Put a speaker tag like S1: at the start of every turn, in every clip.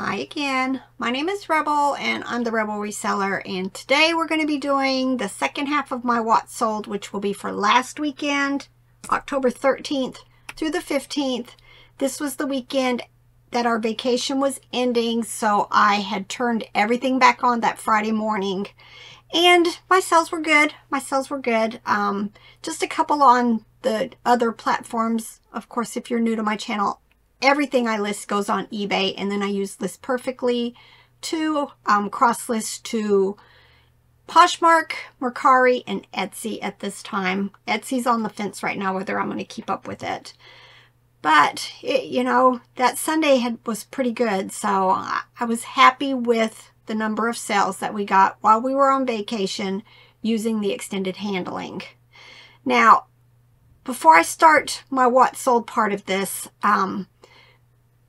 S1: Hi again. My name is Rebel and I'm the Rebel Reseller, and today we're going to be doing the second half of my What Sold, which will be for last weekend, October 13th through the 15th. This was the weekend that our vacation was ending, so I had turned everything back on that Friday morning. And my sales were good. My sales were good. Just a couple on the other platforms. Of course, if you're new to my channel, everything I list goes on eBay, and then I use List Perfectly to cross list to Poshmark, Mercari, and Etsy at this time. Etsy's on the fence right now whether I'm going to keep up with it. But, you know, that Sunday was pretty good, so I was happy with the number of sales that we got while we were on vacation using the extended handling. Now, before I start my What Sold part of this,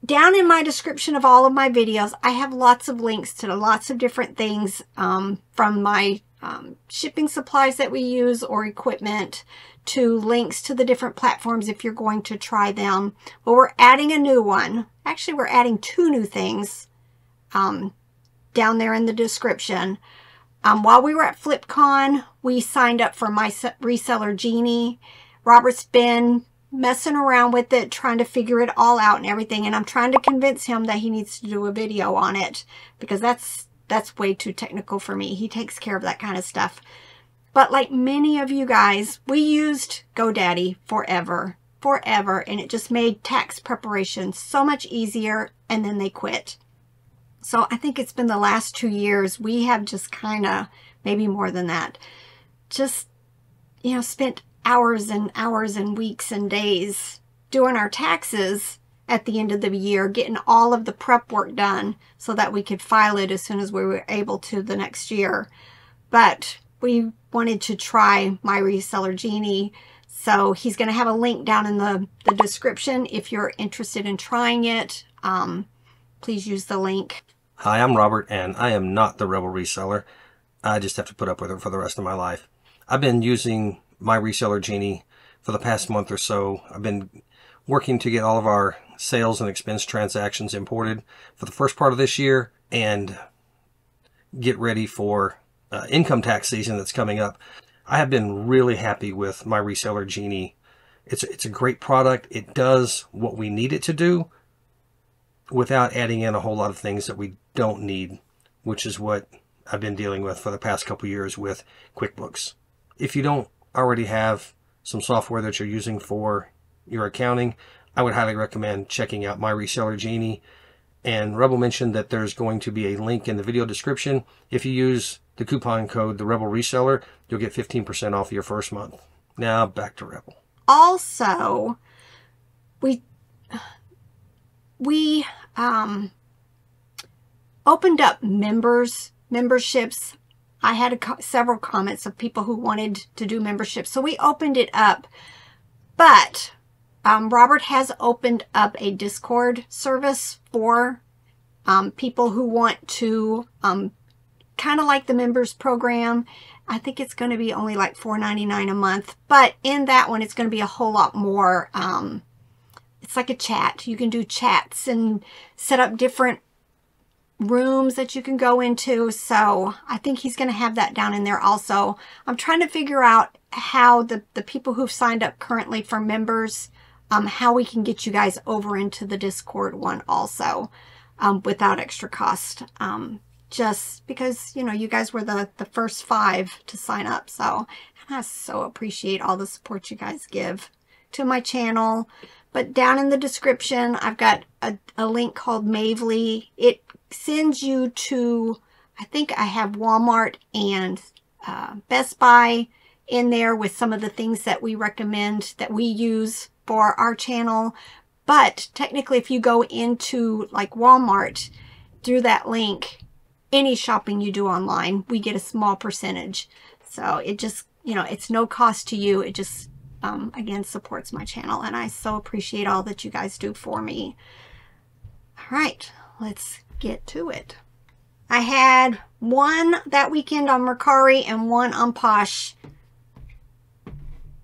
S1: down in my description of all of my videos, I have lots of links to lots of different things from my shipping supplies that we use or equipment to links to the different platforms if you're going to try them. Well, we're adding a new one. Actually, we're adding two new things down there in the description. While we were at FlipCon, we signed up for my Reseller Genie. Robert's been messing around with it, trying to figure it all out and everything, and I'm trying to convince him that he needs to do a video on it because that's way too technical for me. He takes care of that kind of stuff. But like many of you guys, we used GoDaddy forever, and it just made tax preparation so much easier, and then they quit. So I think it's been the last 2 years we have just kind of, maybe more than that, just, you know, spent hours and hours and weeks and days doing our taxes at the end of the year, getting all of the prep work done so that we could file it as soon as we were able to the next year. But we wanted to try my Reseller Genie, so he's going to have a link down in the description if you're interested in trying it. Please use the link.
S2: Hi, I'm Robert, and I am not the Rebel Reseller. I just have to put up with it for the rest of my life. I've been using my Reseller Genie for the past month or so. I've been working to get all of our sales and expense transactions imported for the first part of this year and get ready for income tax season that's coming up. I have been really happy with my Reseller Genie. It's a great product. It does what we need it to do without adding in a whole lot of things that we don't need, which is what I've been dealing with for the past couple years with QuickBooks. If you don't already have some software that you're using for your accounting, I would highly recommend checking out my Reseller Genie. And Rebel mentioned that there's going to be a link in the video description. If you use the coupon code, the Rebel Reseller, you'll get 15% off your first month. Now back to Rebel.
S1: Also, we opened up memberships. I had several comments of people who wanted to do memberships, so we opened it up. But Robert has opened up a Discord service for people who want to kind of like the members program. I think it's going to be only like $4.99 a month, but in that one it's going to be a whole lot more. It's like a chat. You can do chats and set up different rooms that you can go into, so I think he's going to have that down in there also. I'm trying to figure out how the people who've signed up currently for members, how we can get you guys over into the Discord one also without extra cost, just because, you know, you guys were the first 5 to sign up, so I so appreciate all the support you guys give to my channel. But down in the description I've got a link called Mavely. It sends you to, I think I have Walmart and Best Buy in there with some of the things that we recommend that we use for our channel. But technically, if you go into like Walmart through that link, any shopping you do online, we get a small percentage. So it just, you know, it's no cost to you. It just again supports my channel, and I so appreciate all that you guys do for me. All right, let's get to it. I had one that weekend on Mercari and one on Posh.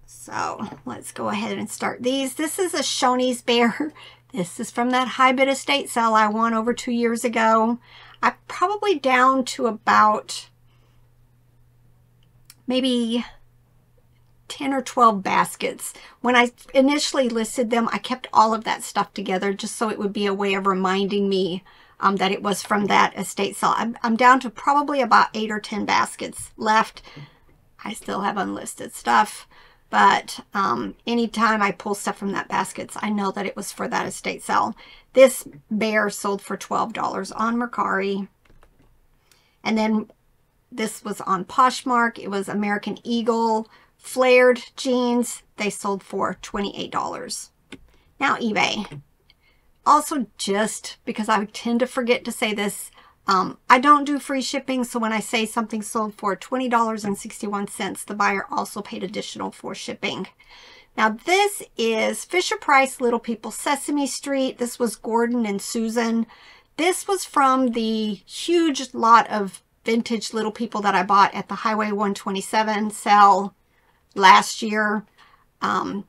S1: So let's go ahead and start these. This is a Shoney's bear. This is from that high bid estate sale I won over 2 years ago. I'm probably down to about maybe 10 or 12 baskets. When I initially listed them, I kept all of that stuff together just so it would be a way of reminding me that it was from that estate sale. I'm down to probably about 8 or 10 baskets left. I still have unlisted stuff, but anytime I pull stuff from that baskets, I know that it was for that estate sale. This bear sold for $12 on Mercari. And then this was on Poshmark. It was American Eagle flared jeans. They sold for $28. Now eBay. Also, just because I tend to forget to say this, I don't do free shipping, so when I say something sold for $20.61, the buyer also paid additional for shipping. Now this is Fisher-Price Little People Sesame Street. This was Gordon and Susan. This was from the huge lot of vintage Little People that I bought at the Highway 127 sale last year. I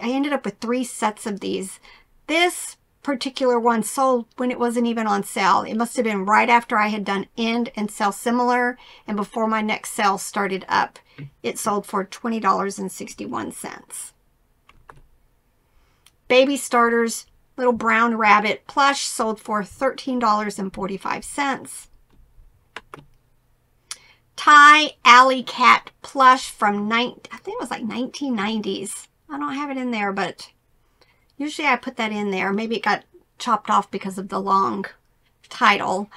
S1: ended up with 3 sets of these. This particular one sold when it wasn't even on sale. It must have been right after I had done end and sell similar and before my next sale started up. It sold for $20.61. Baby Starters Little Brown Rabbit plush sold for $13.45. Thai Alley Cat plush from I think it was like 1990s. I don't have it in there, but usually I put that in there. Maybe it got chopped off because of the long title.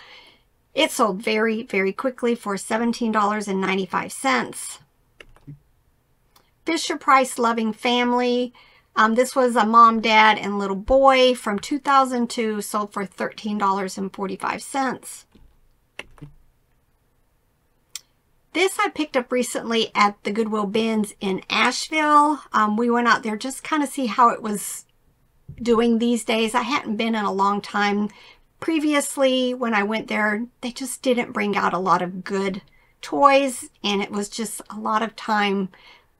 S1: It sold very, very quickly for $17.95. Fisher-Price Loving Family. This was a mom, dad, and little boy from 2002. Sold for $13.45. This I picked up recently at the Goodwill bins in Asheville. We went out there just kind of see how it was doing these days. I hadn't been in a long time. Previously, when I went there, they just didn't bring out a lot of good toys, and it was just a lot of time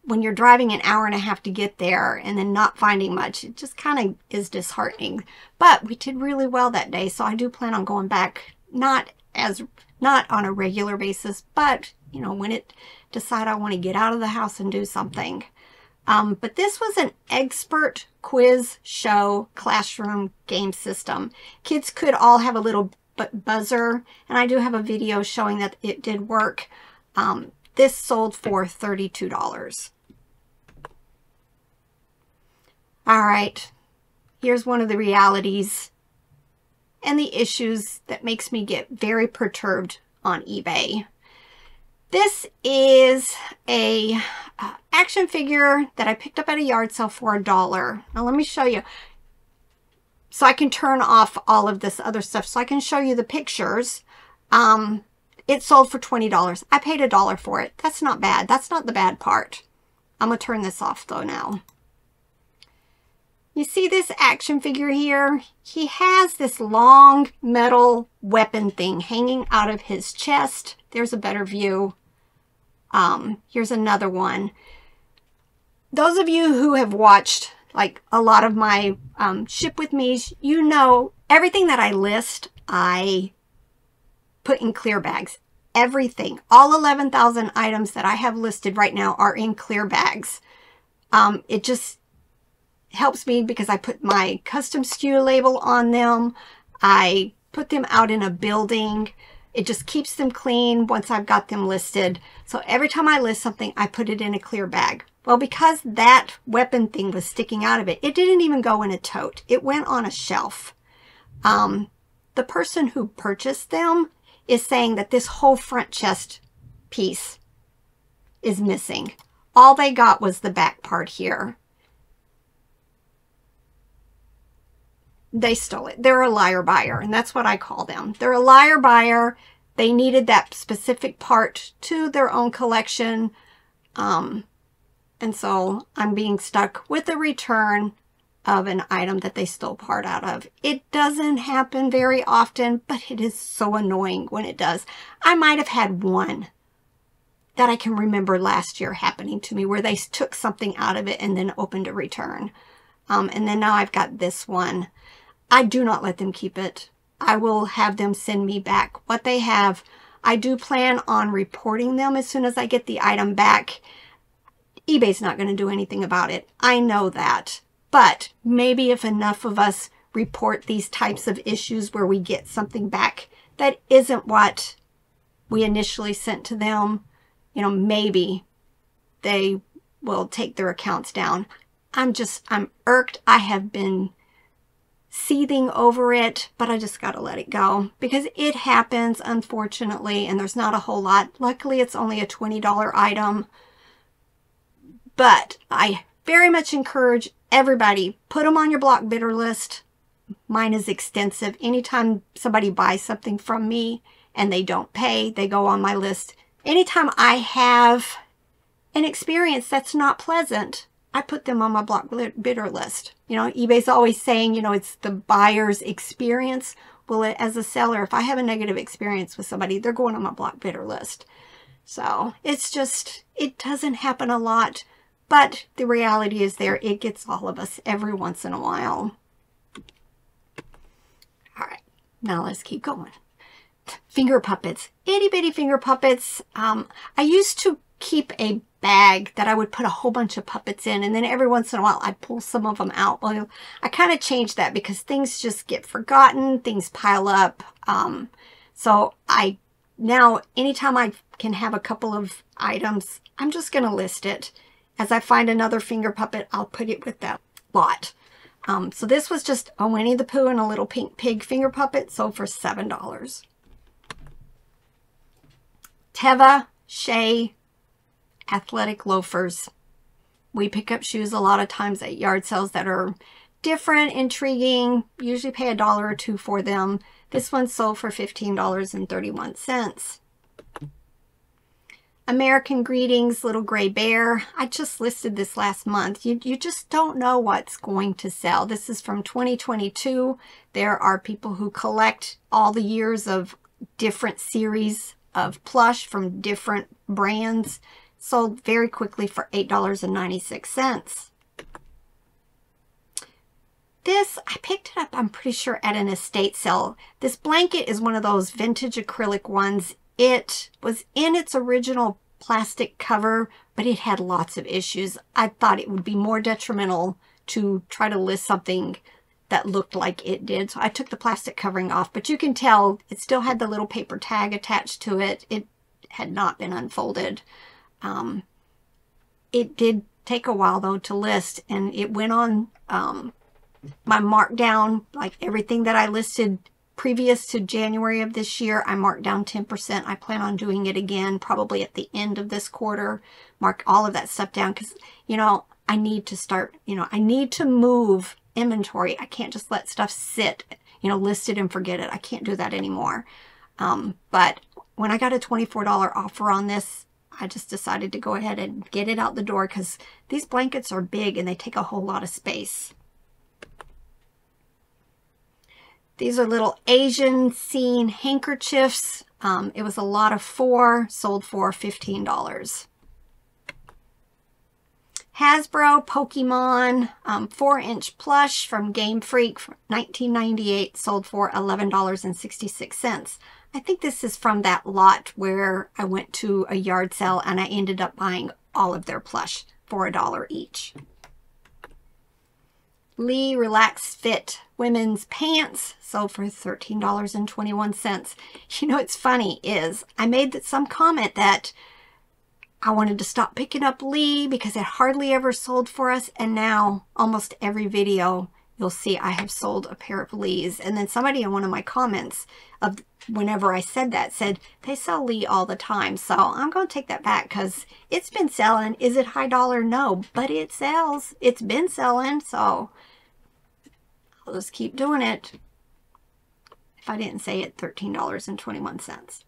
S1: when you're driving an hour and a half to get there and then not finding much. It just kind of is disheartening. But we did really well that day, so I do plan on going back, not on a regular basis, but you know, when it decide I want to get out of the house and do something. But this was an expert quiz show classroom game system. Kids could all have a little buzzer, and I do have a video showing that it did work. This sold for $32. All right, here's one of the realities and the issues that makes me get very perturbed on eBay. This is a action figure that I picked up at a yard sale for $1. Now let me show you. So I can turn off all of this other stuff so I can show you the pictures. It sold for $20. I paid $1 for it. That's not bad. That's not the bad part. I'm going to turn this off though now. You see this action figure here? He has this long metal weapon thing hanging out of his chest. There's a better view. Here's another one. Those of you who have watched like a lot of my ship with me's, you know everything that I list, I put in clear bags. Everything. All 11,000 items that I have listed right now are in clear bags. It just helps me because I put my custom SKU label on them. I put them out in a building. It just keeps them clean once I've got them listed. So every time I list something, I put it in a clear bag. Well, because that weapon thing was sticking out of it, it didn't even go in a tote. It went on a shelf. The person who purchased them is saying that this whole front chest piece is missing. All they got was the back part here. They stole it. They're a liar buyer, and that's what I call them. They're a liar buyer. They needed that specific part to their own collection. And so I'm being stuck with a return of an item that they stole part out of. It doesn't happen very often, but it is so annoying when it does. I might have had one that I can remember last year happening to me where they took something out of it and then opened a return. And then now I've got this one. I do not let them keep it. I will have them send me back what they have. I do plan on reporting them as soon as I get the item back. eBay's not going to do anything about it. I know that. But maybe if enough of us report these types of issues where we get something back that isn't what we initially sent to them, you know, maybe they will take their accounts down. I'm irked. I have been seething over it, but I just got to let it go because it happens, unfortunately, and there's not a whole lot. Luckily, it's only a $20 item, but I very much encourage everybody, put them on your block bidder list. Mine is extensive. Anytime somebody buys something from me and they don't pay, they go on my list. Anytime I have an experience that's not pleasant, I put them on my block bidder list. You know, eBay's always saying, you know, it's the buyer's experience. Well, as a seller, if I have a negative experience with somebody, they're going on my block bidder list. So it's just, it doesn't happen a lot, but the reality is there. It gets all of us every once in a while. All right, now let's keep going. Finger puppets, itty bitty finger puppets. I used to keep a bag that I would put a whole bunch of puppets in, and then every once in a while I'd pull some of them out. Well, I kind of changed that because things just get forgotten, things pile up. So I now, anytime I can have a couple of items, I'm just going to list it. As I find another finger puppet, I'll put it with that lot. So this was just a Winnie the Pooh and a little pink pig finger puppet, sold for $7. Teva Shea athletic loafers. We pick up shoes a lot of times at yard sales that are different, intriguing, usually pay $1 or $2 for them. This one sold for $15.31. American Greetings Little Gray Bear. I just listed this last month. You just don't know what's going to sell. This is from 2022. There are people who collect all the years of different series of plush from different brands. Sold very quickly for $8.96. This, I picked it up, I'm pretty sure, at an estate sale. This blanket is one of those vintage acrylic ones. It was in its original plastic cover, but it had lots of issues. I thought it would be more detrimental to try to list something that looked like it did. So I took the plastic covering off, but you can tell it still had the little paper tag attached to it. It had not been unfolded. It did take a while though to list, and it went on my markdown, like everything that I listed previous to January of this year, I marked down 10%. I plan on doing it again probably at the end of this quarter. Mark all of that stuff down because, you know, I need to start, you know, I need to move inventory. I can't just let stuff sit, you know, listed and forget it. I can't do that anymore. But when I got a $24 offer on this, I just decided to go ahead and get it out the door because these blankets are big and they take a whole lot of space. These are little Asian scene handkerchiefs. It was a lot of 4, sold for $15. Hasbro Pokemon 4-inch plush from Game Freak, 1998, sold for $11.66. I think this is from that lot where I went to a yard sale and I ended up buying all of their plush for $1 each. Lee Relax Fit women's pants sold for $13.21. You know, what's funny is I made some comment that I wanted to stop picking up Lee because it hardly ever sold for us, and now almost every video you'll see I have sold a pair of Lees. And then somebody in one of my comments of whenever I said that said they sell Lee all the time. So I'm going to take that back because it's been selling. Is it high dollar? No, but it sells. It's been selling, so I'll just keep doing it. If I didn't say it, $13.21.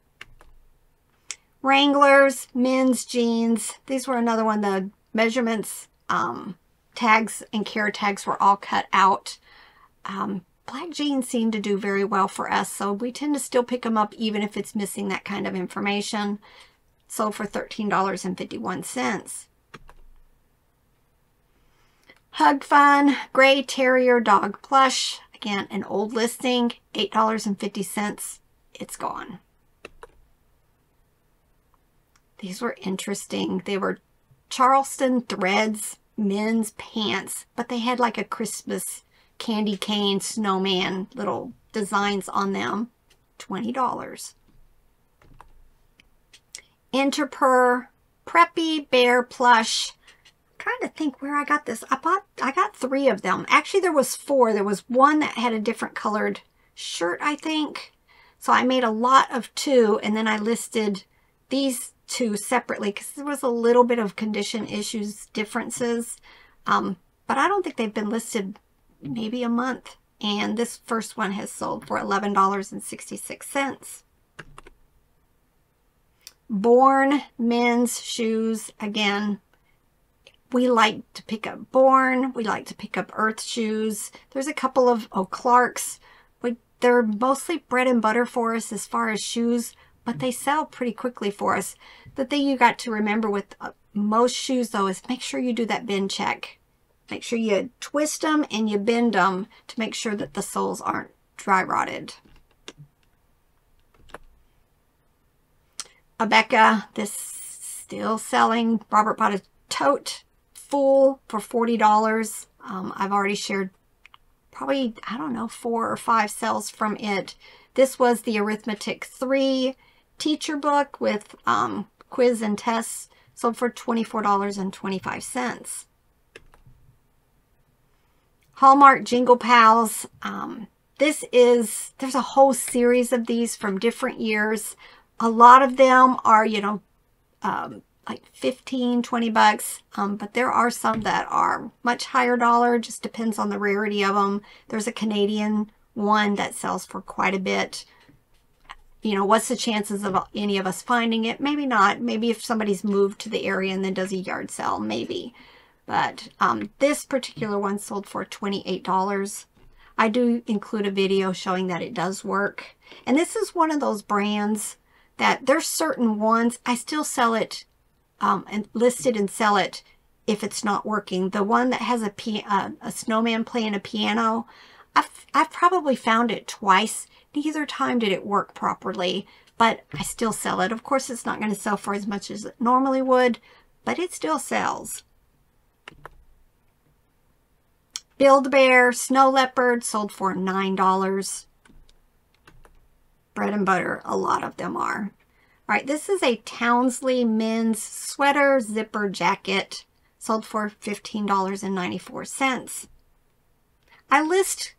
S1: Wranglers men's jeans. These were another one. The measurements, tags and care tags were all cut out. Black jeans seem to do very well for us, so we tend to still pick them up even if it's missing that kind of information. Sold for $13.51. Hug Fun Gray Terrier Dog Plush. Again, an old listing, $8.50. It's gone. These were interesting. They were Charleston Threads men's pants, but they had like a Christmas candy cane snowman little designs on them. $20. Interpur Preppy Bear Plush. I'm trying to think where I got this. I got 3 of them. Actually, there was 4. There was one that had a different colored shirt, I think. So I made a lot of 2, and then I listed these 2 separately because there was a little bit of condition issues differences. But I don't think they've been listed maybe a month. And this first one has sold for $11.66. Born men's shoes. Again, we like to pick up Born. We like to pick up Earth shoes. There's a couple of Clark's. They're mostly bread and butter for us as far as shoes, but they sell pretty quickly for us. The thing you got to remember with most shoes, though, is make sure you do that bend check. Make sure you twist them and you bend them to make sure that the soles aren't dry rotted. Abeka, this still selling. Robert bought a tote full for $40. I've already shared probably, I don't know, 4 or 5 sales from it. This was the Arithmetic 3 teacher book with quiz and tests, sold for $24.25. Hallmark Jingle Pals. There's a whole series of these from different years. A lot of them are, you know, like 15, 20 bucks. But there are some that are much higher dollar. Just depends on the rarity of them. There's a Canadian one that sells for quite a bit. You know, what's the chances of any of us finding it? Maybe not. Maybe if somebody's moved to the area and then does a yard sale, maybe. But this particular one sold for $28. I do include a video showing that it does work. And this is one of those brands that there's certain ones, I still sell it and list it and sell it if it's not working. The one that has a snowman playing a piano, I've probably found it twice. Neither time did it work properly, but I still sell it. Of course, it's not going to sell for as much as it normally would, but it still sells. Build-A-Bear Snow Leopard sold for $9. Bread and butter, a lot of them are. All right, this is a Townsley men's sweater zipper jacket, sold for $15.94. I list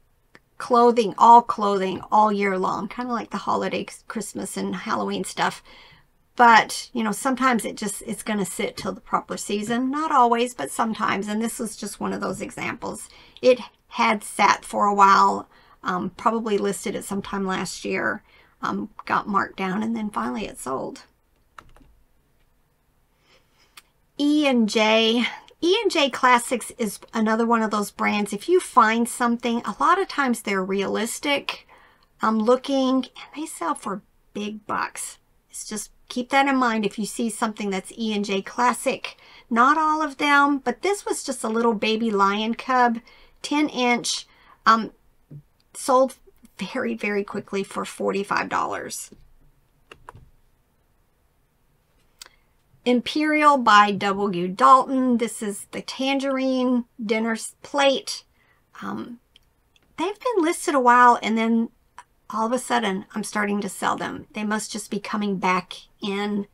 S1: clothing all year long, kind of like the holiday, Christmas and Halloween stuff. But, you know, sometimes it's going to sit till the proper season. Not always, but sometimes. And this was just one of those examples. It had sat for a while, probably listed it sometime last year, got marked down, and then finally it sold. E&J. E&J Classics is another one of those brands. If you find something, a lot of times they're realistic looking, and they sell for big bucks. It's just keep that in mind if you see something that's E&J Classic. Not all of them, but this was just a little baby lion cub, 10-inch, sold very, very quickly for $45. Imperial by W. Dalton. This is the tangerine dinner plate. They've been listed a while, and then all of a sudden I'm starting to sell them. They must just be coming back in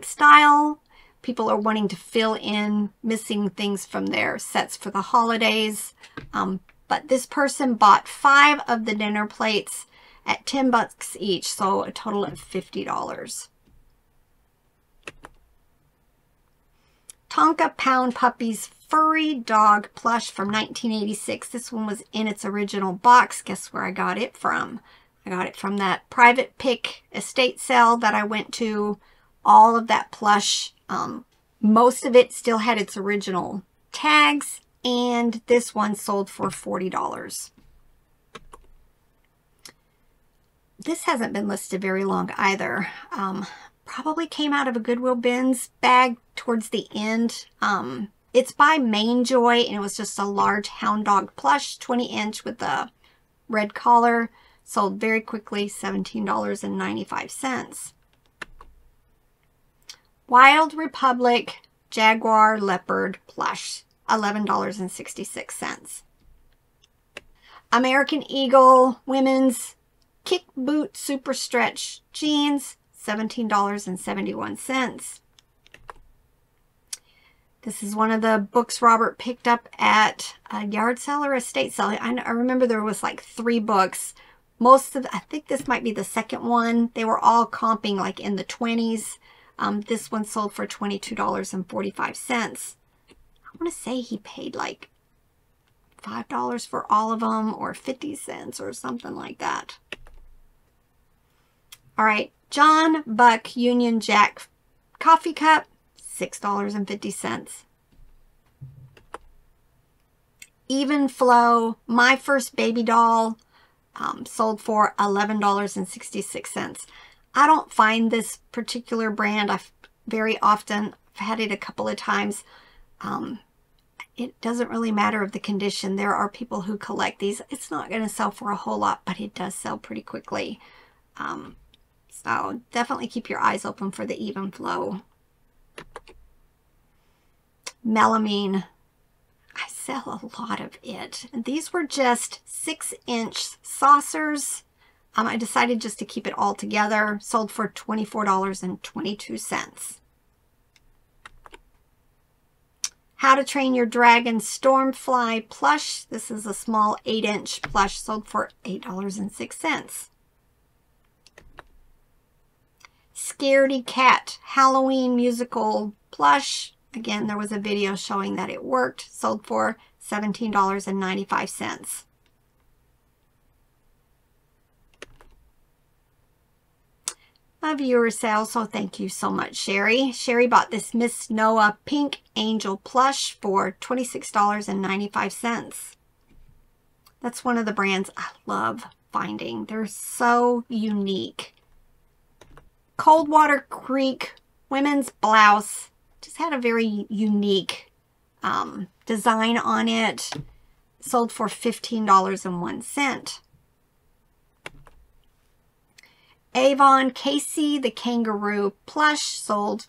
S1: style. People are wanting to fill in missing things from their sets for the holidays. But this person bought 5 of the dinner plates at 10 bucks each, so a total of $50. Tonka Pound Puppies Furry Dog Plush from 1986. This one was in its original box. Guess where I got it from? I got it from that private pick estate sale that I went to. All of that plush, most of it still had its original tags, and this one sold for $40. This hasn't been listed very long either. Probably came out of a Goodwill bins bag towards the end. It's by Mainjoy, and it was just a large hound dog plush, 20-inch with the red collar. Sold very quickly, $17.95. Wild Republic Jaguar Leopard plush, $11.66. American Eagle women's kick boot super stretch jeans, $17.71. This is one of the books Robert picked up at a yard sale or estate sale. I remember there was like 3 books. I think this might be the second one. They were all comping like in the 20s. This one sold for $22.45. I want to say he paid like $5 for all of them, or 50 cents or something like that. All right, John Buck Union Jack coffee cup, $6.50. Even Flow My First Baby Doll, sold for $11.66. I don't find this particular brand very often. I've had it a couple of times. It doesn't really matter of the condition. There are people who collect these. It's not going to sell for a whole lot, but it does sell pretty quickly. So definitely keep your eyes open for the Even Flow. Melamine. I sell a lot of it. And these were just 6-inch saucers. I decided just to keep it all together. Sold for $24.22. How to Train Your Dragon Stormfly plush. This is a small 8-inch plush, sold for $8.06. Scaredy Cat Halloween musical plush. Again, there was a video showing that it worked. Sold for $17.95. A viewer sale, so thank you so much, Sherry. Sherry bought this Miss Noah Pink Angel plush for $26.95. That's one of the brands I love finding. They're so unique. Coldwater Creek women's blouse. Just had a very unique design on it. Sold for $15.01. Avon Casey, the kangaroo plush, sold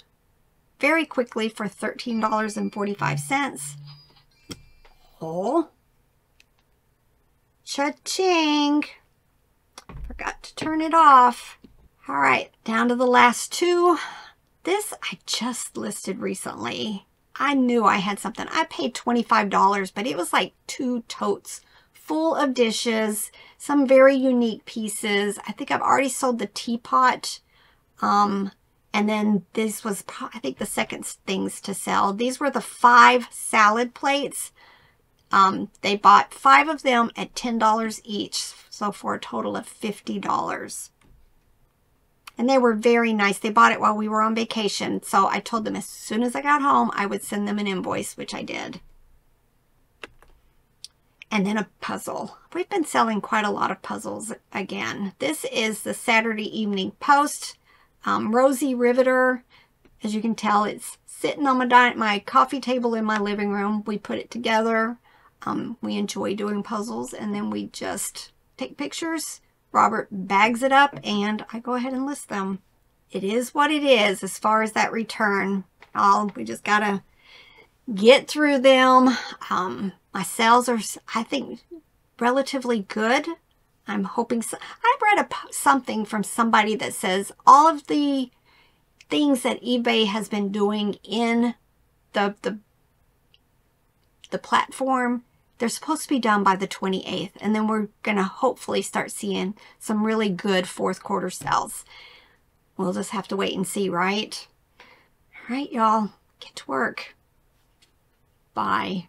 S1: very quickly for $13.45. Oh, cha-ching. Forgot to turn it off. All right, down to the last 2. This I just listed recently. I knew I had something. I paid $25, but it was like 2 totes full of dishes, some very unique pieces. I think I've already sold the teapot. And then this was, I think, the second things to sell. These were the 5 salad plates. They bought 5 of them at $10 each, so for a total of $50. And they were very nice. They bought it while we were on vacation. So I told them as soon as I got home, I would send them an invoice, which I did. And then a puzzle. We've been selling quite a lot of puzzles again. This is the Saturday Evening Post. Rosie Riveter. As you can tell, it's sitting on my coffee table in my living room. We put it together. We enjoy doing puzzles, and then we just take pictures. Robert bags it up, and I go ahead and list them. It is what it is as far as that return. We just gotta get through them. My sales are, I think, relatively good. I'm hoping so. I read something from somebody that says all of the things that eBay has been doing in the platform, they're supposed to be done by the 28th. And then we're going to hopefully start seeing some really good 4th quarter sales. We'll just have to wait and see, right? All right, y'all. Get to work. Bye.